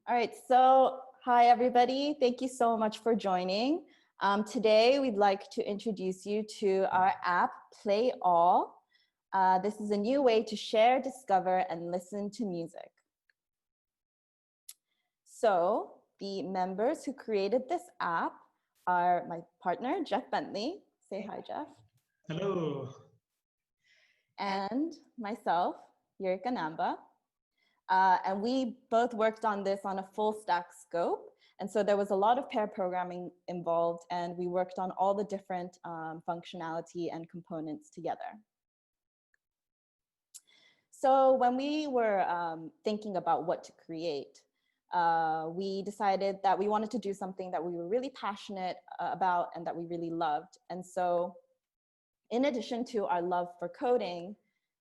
All right, so hi everybody. Thank you so much for joining. Today we'd like to introduce you to our app, PlayAll. This is a new way to share, discover, and listen to music. So the members who created this app are my partner, Jeff Bentley. Say hi, Jeff. Hello. And myself, Yurika Namba. And we both worked on this on a full stack scope. And so there was a lot of pair programming involved, and we worked on all the different functionality and components together. So when we were thinking about what to create, we decided that we wanted to do something that we were really passionate about and that we really loved. And so in addition to our love for coding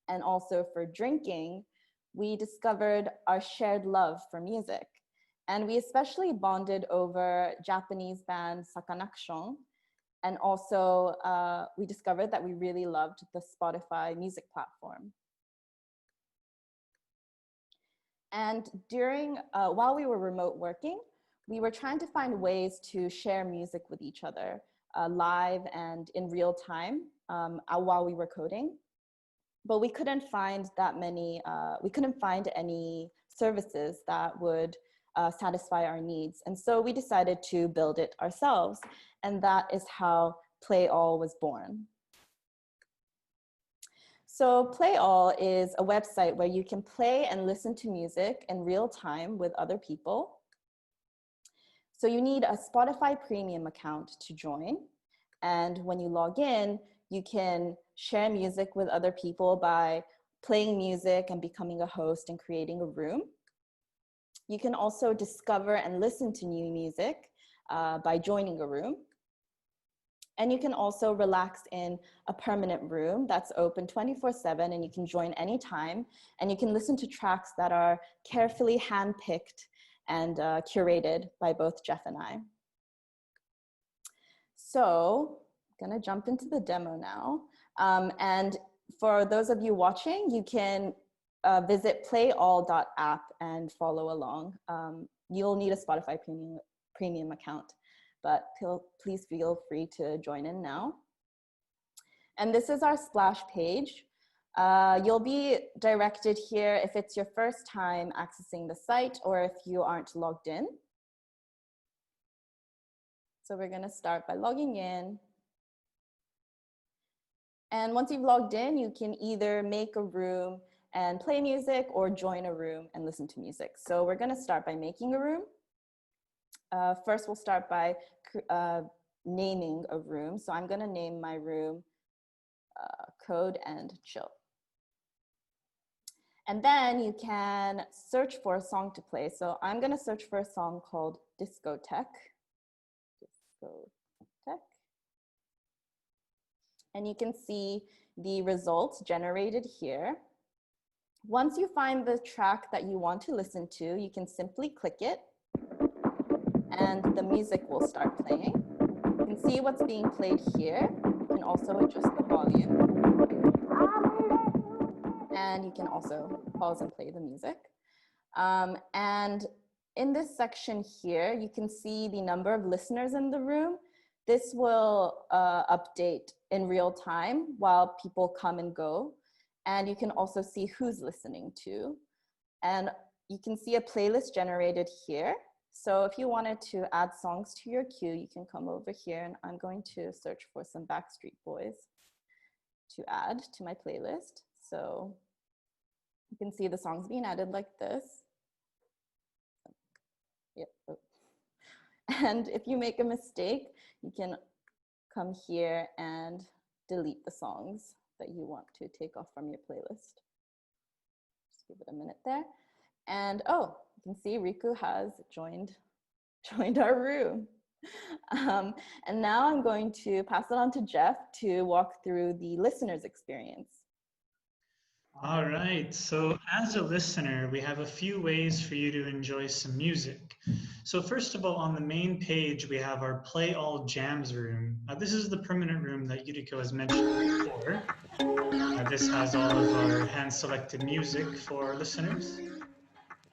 and also for drinking, we discovered our shared love for music. And we especially bonded over Japanese band Sakanakshon. And also we discovered that we really loved the Spotify music platform. And while we were remote working, we were trying to find ways to share music with each other live and in real time while we were coding. But we couldn't find any services that would satisfy our needs. And so we decided to build it ourselves. And that is how PlayAll was born. So PlayAll is a website where you can play and listen to music in real time with other people. So you need a Spotify premium account to join. And when you log in, you can share music with other people by playing music and becoming a host and creating a room. You can also discover and listen to new music by joining a room. And you can also relax in a permanent room that's open 24/7, and you can join anytime. And you can listen to tracks that are carefully handpicked and curated by both Jeff and I. So I'm gonna jump into the demo now. And for those of you watching, you can visit playall.app and follow along. You'll need a Spotify premium account, but please feel free to join in now. And this is our splash page. You'll be directed here if it's your first time accessing the site or if you aren't logged in. So we're gonna start by logging in. And once you've logged in, you can either make a room and play music or join a room and listen to music. So we're gonna start by making a room. First, we'll start by naming a room. So I'm gonna name my room Code and Chill. And then you can search for a song to play. So I'm gonna search for a song called Discotheque. And you can see the results generated here. Once you find the track that you want to listen to, you can simply click it and the music will start playing. You can see what's being played here. You can also adjust the volume. And you can also pause and play the music. And in this section here, you can see the number of listeners in the room. This will update in real time while people come and go. And you can also see who's listening to. And you can see a playlist generated here. So if you wanted to add songs to your queue, you can come over here, and I'm going to search for some Backstreet Boys to add to my playlist. So you can see the songs being added like this. Yep. Oh. And if you make a mistake, you can come here and delete the songs that you want to take off from your playlist. Just give it a minute there. And oh, you can see Riku has joined our room. And now I'm going to pass it on to Jeff to walk through the listener's experience. All right, so as a listener, we have a few ways for you to enjoy some music. So first of all, on the main page, we have our Play All Jams room. This is the permanent room that Yuriko has mentioned before. This has all of our hand-selected music for listeners.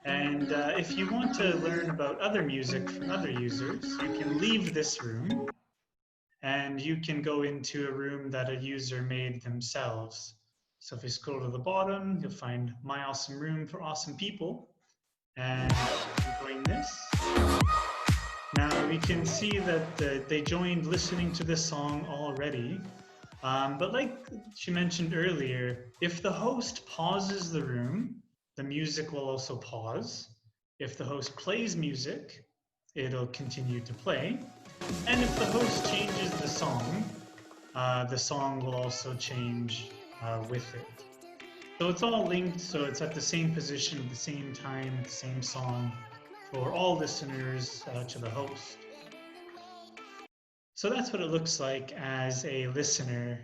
And if you want to learn about other music from other users, you can leave this room and you can go into a room that a user made themselves. So if you scroll to the bottom, you'll find My Awesome Room for Awesome People. And join this. Now we can see that they joined listening to this song already. But like she mentioned earlier, if the host pauses the room, the music will also pause. If the host plays music, it'll continue to play. And if the host changes the song will also change with it. So it's all linked, so it's at the same position, at the same time, the same song for all listeners to the host. So that's what it looks like as a listener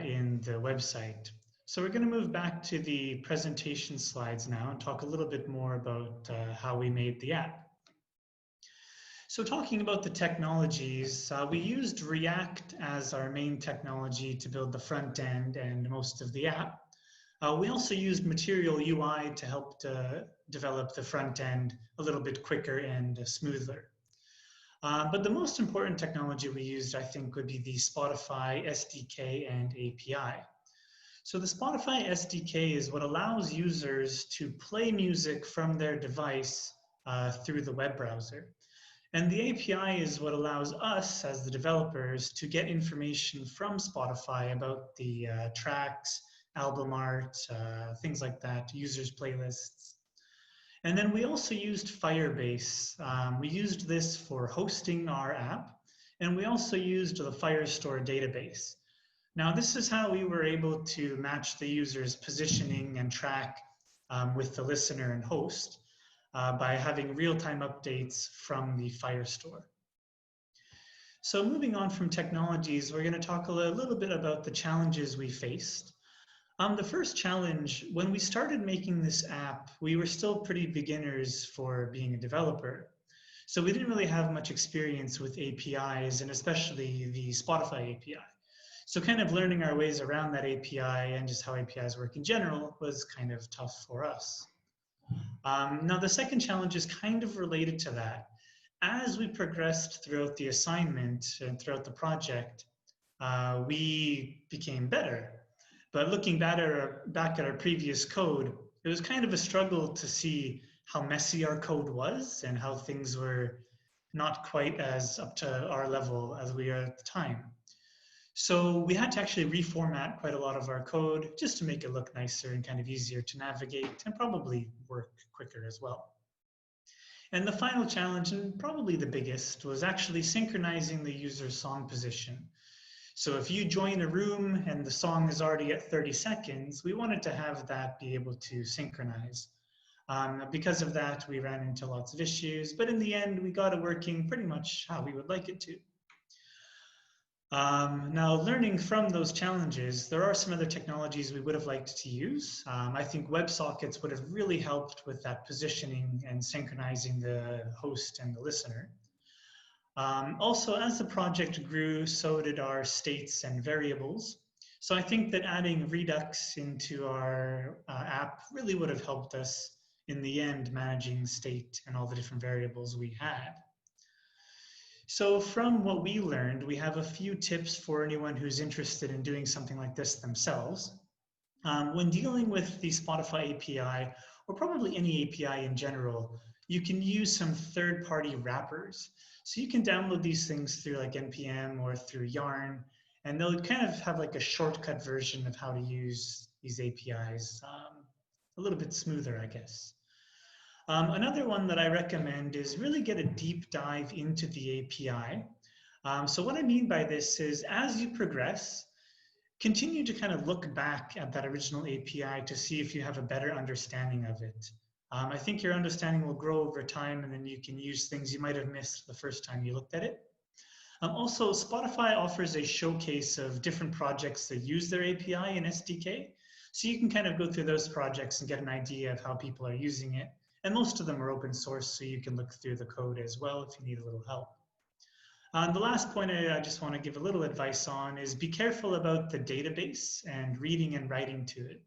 in the website. So we're going to move back to the presentation slides now and talk a little bit more about how we made the app. So talking about the technologies, we used React as our main technology to build the front end and most of the app. We also used Material UI to help to develop the front end a little bit quicker and smoother. But the most important technology we used, I think, would be the Spotify SDK and API. So the Spotify SDK is what allows users to play music from their device through the web browser. And the API is what allows us as the developers to get information from Spotify about the tracks, album art, things like that, users' playlists. And then we also used Firebase. We used this for hosting our app, and we also used the Firestore database. Now, this is how we were able to match the user's positioning and track with the listener and host by having real-time updates from the Firestore. So moving on from technologies, we're going to talk a little bit about the challenges we faced. The first challenge, when we started making this app, we were still pretty beginners for being a developer. So we didn't really have much experience with APIs, and especially the Spotify API. So kind of learning our ways around that API and just how APIs work in general was kind of tough for us. Now the second challenge is kind of related to that. As we progressed throughout the assignment and throughout the project, we became better. But looking back at our previous code, it was kind of a struggle to see how messy our code was and how things were not quite as up to our level as we are at the time. So we had to actually reformat quite a lot of our code just to make it look nicer and kind of easier to navigate and probably work quicker as well. And the final challenge, and probably the biggest, was actually synchronizing the user's song position. So if you join a room and the song is already at 30 seconds, we wanted to have that be able to synchronize. Because of that, we ran into lots of issues, but in the end, we got it working pretty much how we would like it to. Now, learning from those challenges, there are some other technologies we would have liked to use. I think WebSockets would have really helped with that positioning and synchronizing the host and the listener. Also, as the project grew, so did our states and variables. So I think that adding Redux into our app really would have helped us in the end managing state and all the different variables we had. So from what we learned, we have a few tips for anyone who's interested in doing something like this themselves. When dealing with the Spotify API, or probably any API in general, you can use some third-party wrappers. So you can download these things through like NPM or through Yarn, and they'll kind of have like a shortcut version of how to use these APIs, a little bit smoother, I guess. Another one that I recommend is really get a deep dive into the API. So what I mean by this is as you progress, continue to kind of look back at that original API to see if you have a better understanding of it. I think your understanding will grow over time, and then you can use things you might have missed the first time you looked at it. Also, Spotify offers a showcase of different projects that use their API and SDK. So you can kind of go through those projects and get an idea of how people are using it. And most of them are open source, so you can look through the code as well if you need a little help. The last point I just want to give a little advice on is be careful about the database and reading and writing to it.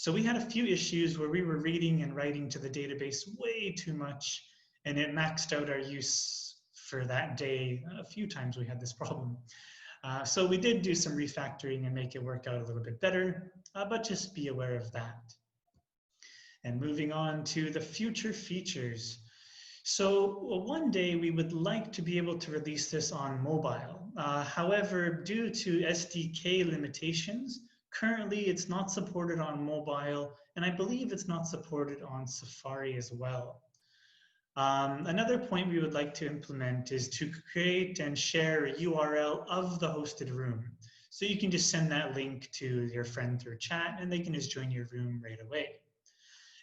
So we had a few issues where we were reading and writing to the database way too much, and it maxed out our use for that day. A few times we had this problem. So we did do some refactoring and make it work out a little bit better, but just be aware of that. And moving on to the future features. So one day we would like to be able to release this on mobile. However, due to SDK limitations, currently it's not supported on mobile, and I believe it's not supported on Safari as well. Another point we would like to implement is to create and share a URL of the hosted room. So you can just send that link to your friend through chat and they can just join your room right away.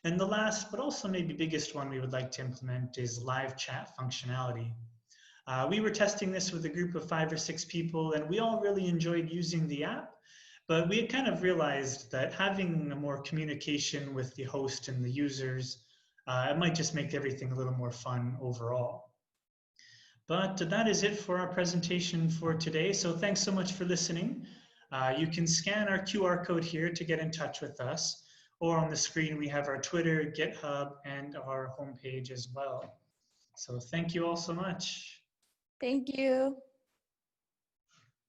And the last, but also maybe biggest one we would like to implement is live chat functionality. We were testing this with a group of 5 or 6 people and we all really enjoyed using the app, but we had kind of realized that having more communication with the host and the users, it might just make everything a little more fun overall. But that is it for our presentation for today. So thanks so much for listening. You can scan our QR code here to get in touch with us, or on the screen we have our Twitter, GitHub, and our homepage as well. So thank you all so much. Thank you.